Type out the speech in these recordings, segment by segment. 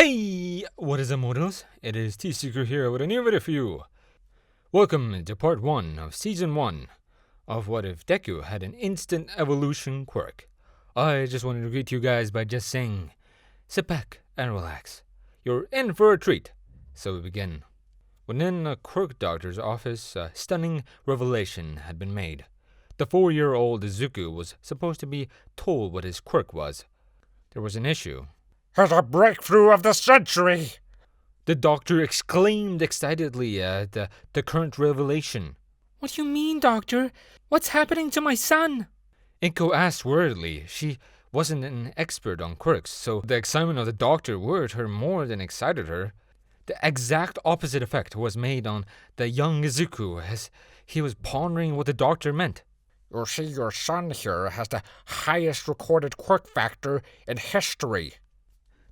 Hey, what is up, mortals? It is TCCrew here with a new video for you. Welcome to part 1 of season 1 of What If Deku Had an Instant Evolution Quirk. I just wanted to greet you guys by just saying, sit back and relax. You're in for a treat. So we begin. Within a Quirk doctor's office, a stunning revelation had been made. The 4-year-old Izuku was supposed to be told what his quirk was. There was an issue. "It's a breakthrough of the century!" The doctor exclaimed excitedly at the current revelation. "What do you mean, Doctor? What's happening to my son?" Inko asked worriedly. She wasn't an expert on quirks, so the excitement of the doctor worried her more than excited her. The exact opposite effect was made on the young Izuku as he was pondering what the doctor meant. "You see, your son here has the highest recorded quirk factor in history."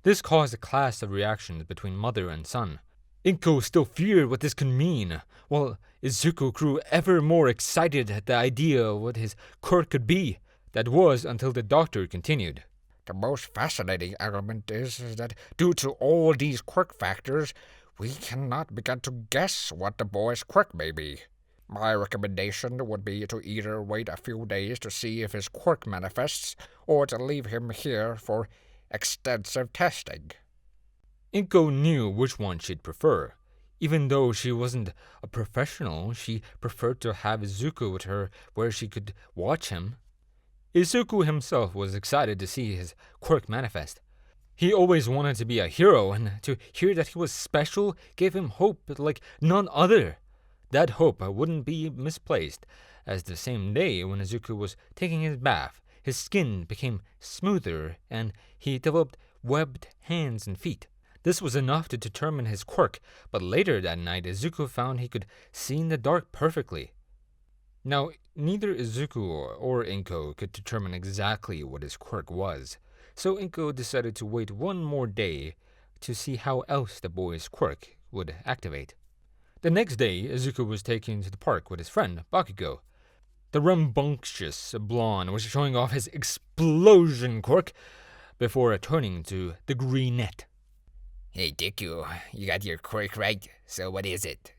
This caused a clash of reactions between mother and son. Inko still feared what this could mean, while Izuku grew ever more excited at the idea of what his quirk could be. That was until the doctor continued. "The most fascinating element is that due to all these quirk factors, we cannot begin to guess what the boy's quirk may be. My recommendation would be to either wait a few days to see if his quirk manifests, or to leave him here for extensive testing." Inko knew which one she'd prefer. Even though she wasn't a professional, she preferred to have Izuku with her where she could watch him. Izuku himself was excited to see his quirk manifest. He always wanted to be a hero, and to hear that he was special gave him hope like none other. That hope wouldn't be misplaced, as the same day when Izuku was taking his bath, his skin became smoother and he developed webbed hands and feet. This was enough to determine his quirk, but later that night Izuku found he could see in the dark perfectly. Now, neither Izuku or Inko could determine exactly what his quirk was, so Inko decided to wait one more day to see how else the boy's quirk would activate. The next day, Izuku was taken to the park with his friend, Bakugo. The rambunctious blonde was showing off his explosion quirk before turning to the greenette. "Hey, Deku, you got your quirk right, so what is it?"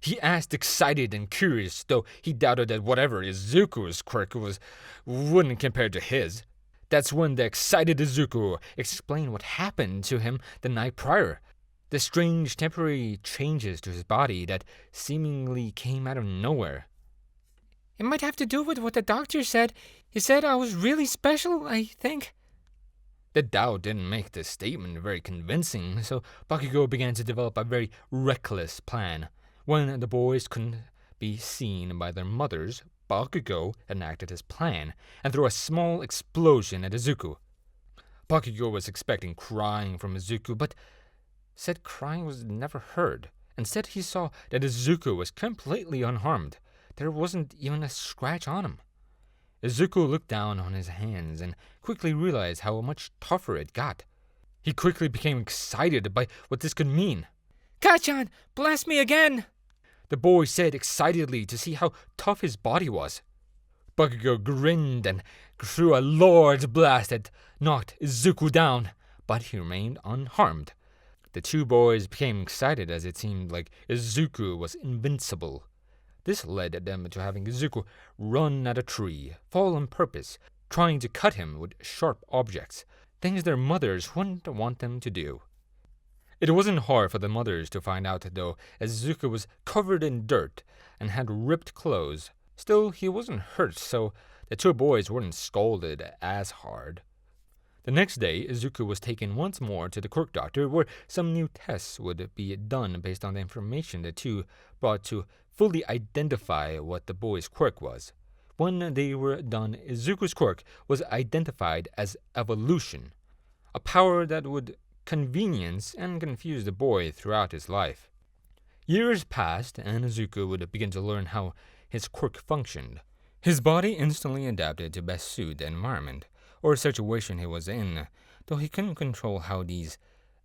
He asked, excited and curious, though he doubted that whatever Izuku's quirk was wouldn't compare to his. That's when the excited Izuku explained what happened to him the night prior. The strange temporary changes to his body that seemingly came out of nowhere. "It might have to do with what the doctor said. He said I was really special, I think." The doubt didn't make this statement very convincing, so Bakugo began to develop a very reckless plan. When the boys couldn't be seen by their mothers, Bakugo enacted his plan and threw a small explosion at Izuku. Bakugo was expecting crying from Izuku, but said crying was never heard. Instead, he saw that Izuku was completely unharmed. There wasn't even a scratch on him. Izuku looked down on his hands and quickly realized how much tougher it got. He quickly became excited by what this could mean. "Kachan, blast me again!" The boy said excitedly to see how tough his body was. Bakugo grinned and threw a large blast that knocked Izuku down, but he remained unharmed. The two boys became excited as it seemed like Izuku was invincible. This led them to having Izuku run at a tree, fall on purpose, trying to cut him with sharp objects, things their mothers wouldn't want them to do. It wasn't hard for the mothers to find out, though, as Izuku was covered in dirt and had ripped clothes. Still, he wasn't hurt, so the two boys weren't scolded as hard. The next day, Izuku was taken once more to the quirk doctor, where some new tests would be done based on the information the two brought to fully identify what the boy's quirk was. When they were done, Izuku's quirk was identified as evolution, a power that would convenience and confuse the boy throughout his life. Years passed, and Izuku would begin to learn how his quirk functioned. His body instantly adapted to best suit the environment or situation he was in, though he couldn't control how these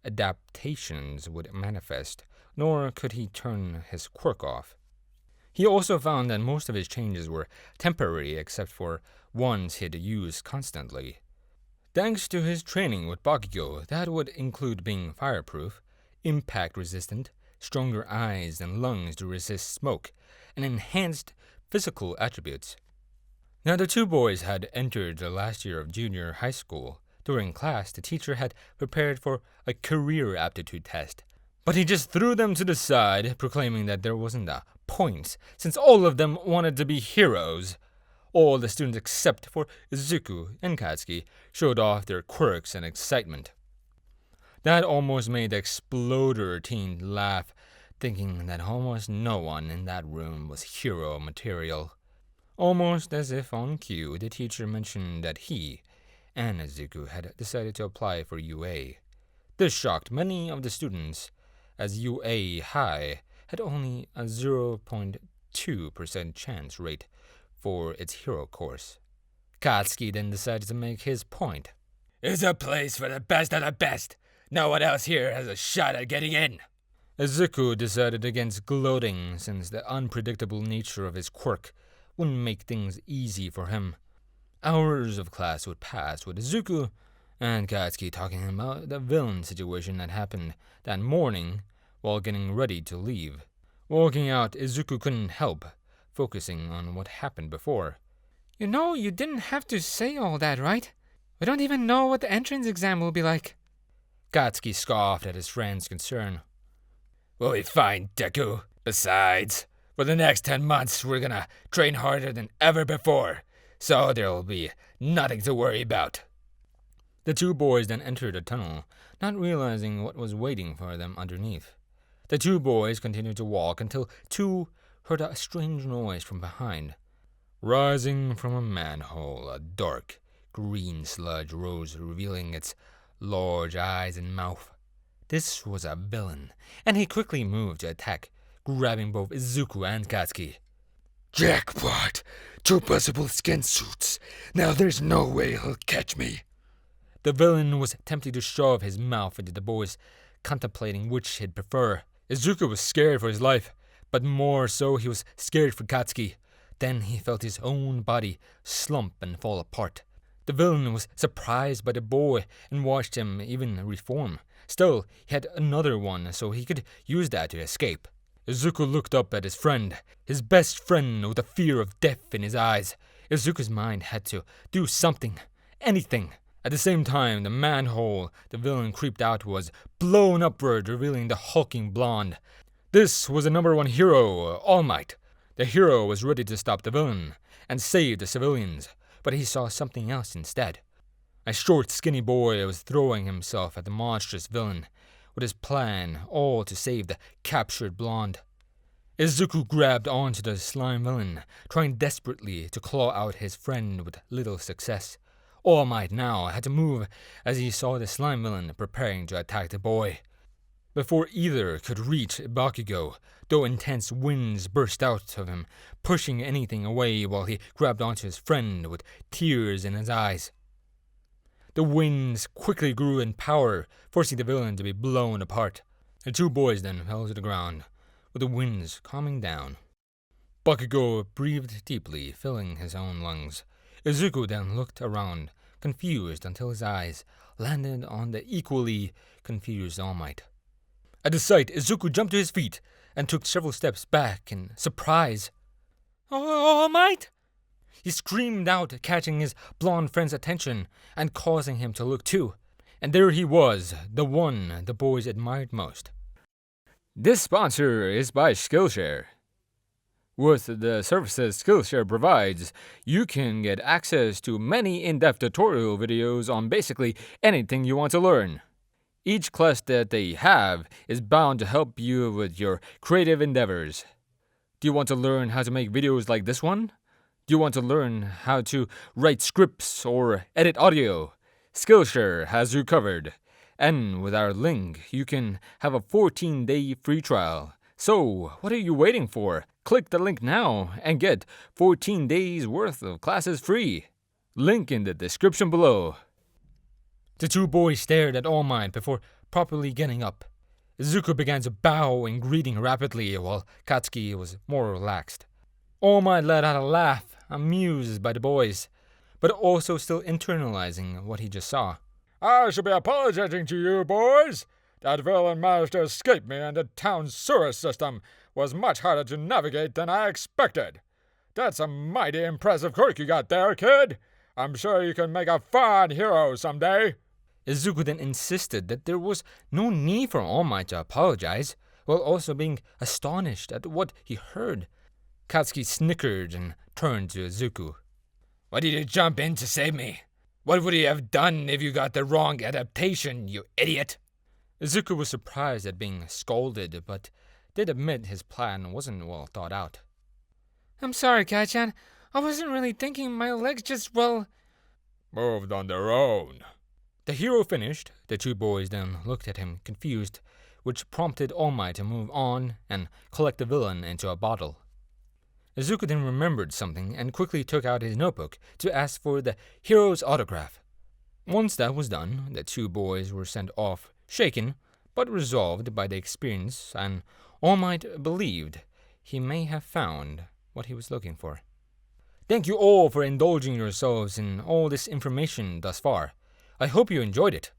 adaptations would manifest, nor could he turn his quirk off. He also found that most of his changes were temporary except for ones he'd used constantly. Thanks to his training with Bakugo, that would include being fireproof, impact resistant, stronger eyes and lungs to resist smoke, and enhanced physical attributes. Now the two boys had entered the last year of junior high school. During class, the teacher had prepared for a career aptitude test, but he just threw them to the side, proclaiming that there wasn't a point, since all of them wanted to be heroes. All the students except for Izuku and Katsuki showed off their quirks and excitement. That almost made the Exploder teen laugh, thinking that almost no one in that room was hero material. Almost as if on cue, the teacher mentioned that he and Izuku had decided to apply for UA. This shocked many of the students, as UA High had only a 0.2% chance rate for its hero course. Katsuki then decided to make his point. It's a place for the best of the best. No one else here has a shot at getting in. Izuku decided against gloating, since the unpredictable nature of his quirk wouldn't make things easy for him. Hours of class would pass with Izuku and Katsuki talking about the villain situation that happened that morning while getting ready to leave. Walking out, Izuku couldn't help focusing on what happened before. You know, you didn't have to say all that, right? We don't even know what the entrance exam will be like. Katsuki scoffed at his friend's concern. We'll be fine, Deku. Besides, for the next 10 months, we're gonna train harder than ever before, so there'll be nothing to worry about. The two boys then entered a tunnel, not realizing what was waiting for them underneath. The two boys continued to walk until two heard a strange noise from behind. Rising from a manhole, a dark, green sludge rose, revealing its large eyes and mouth. This was a villain, and he quickly moved to attack, grabbing both Izuku and Katsuki. Jackpot! 2 possible skin suits. Now there's no way he'll catch me. The villain was tempting to shove his mouth into the boys, contemplating which he'd prefer. Izuku was scared for his life, but more so he was scared for Katsuki. Then he felt his own body slump and fall apart. The villain was surprised by the boy and watched him even reform. Still, he had another one, so he could use that to escape. Izuku looked up at his friend, his best friend with the fear of death in his eyes. Izuku's mind had to do something, anything. At the same time, the manhole the villain creeped out was blown upward, revealing the hulking blonde. This was the number one hero, All Might. The hero was ready to stop the villain and save the civilians, but he saw something else instead. A short, skinny boy was throwing himself at the monstrous villain, with his plan all to save the captured blonde. Izuku grabbed onto the slime villain, trying desperately to claw out his friend with little success. All Might now had to move as he saw the slime villain preparing to attack the boy. Before either could reach Bakugo, though intense winds burst out of him, pushing anything away while he grabbed onto his friend with tears in his eyes. The winds quickly grew in power, forcing the villain to be blown apart. The two boys then fell to the ground, with the winds calming down. Bakugo breathed deeply, filling his own lungs. Izuku then looked around, confused, until his eyes landed on the equally confused All Might. At the sight, Izuku jumped to his feet and took several steps back in surprise. All Might! He screamed out, catching his blonde friend's attention and causing him to look too. And there he was, the one the boys admired most. This sponsor is by Skillshare. With the services Skillshare provides, you can get access to many in-depth tutorial videos on basically anything you want to learn. Each class that they have is bound to help you with your creative endeavors. Do you want to learn how to make videos like this one? Do you want to learn how to write scripts or edit audio? Skillshare has you covered. And with our link, you can have a 14-day free trial. So, what are you waiting for? Click the link now and get 14 days worth of classes free. Link in the description below. The two boys stared at All Might before properly getting up. Izuku began to bow and greeting rapidly, while Katsuki was more relaxed. All Might let out a laugh, amused by the boys, but also still internalizing what he just saw. I should be apologizing to you, boys. That villain managed to escape me, and the town's sewer system was much harder to navigate than I expected. That's a mighty impressive quirk you got there, kid. I'm sure you can make a fine hero someday. Izuku then insisted that there was no need for All Might to apologize, while also being astonished at what he heard. Katsuki snickered and turned to Izuku. Why did you jump in to save me? What would you have done if you got the wrong adaptation, you idiot? Izuku was surprised at being scolded, but did admit his plan wasn't well thought out. I'm sorry, Kai-chan. I wasn't really thinking. My legs just, moved on their own. The hero finished. The two boys then looked at him confused, which prompted All Might to move on and collect the villain into a bottle. Izuku then remembered something and quickly took out his notebook to ask for the hero's autograph. Once that was done, the two boys were sent off, shaken, but resolved by the experience, and All Might believed he may have found what he was looking for. Thank you all for indulging yourselves in all this information thus far. I hope you enjoyed it.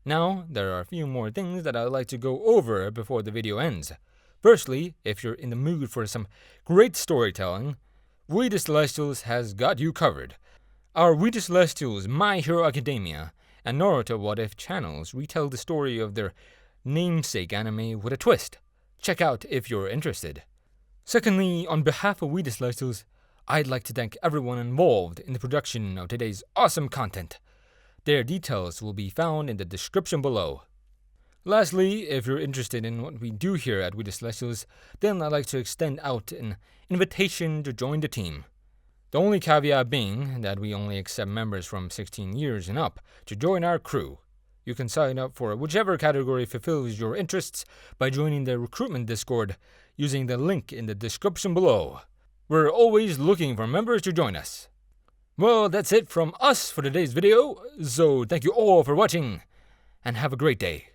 Now, there are a few more things that I'd like to go over before the video ends. Firstly, if you're in the mood for some great storytelling, We the Celestials has got you covered. Our We the Celestials, My Hero Academia, and Naruto What If channels retell the story of their namesake anime with a twist. Check out if you're interested. Secondly, on behalf of We the Celestials, I'd like to thank everyone involved in the production of today's awesome content. Their details will be found in the description below. Lastly, if you're interested in what we do here at We the Celestials, then I'd like to extend out an invitation to join the team. The only caveat being that we only accept members from 16 years and up to join our crew. You can sign up for whichever category fulfills your interests by joining the recruitment Discord using the link in the description below. We're always looking for members to join us. Well, that's it from us for today's video, so thank you all for watching, and have a great day.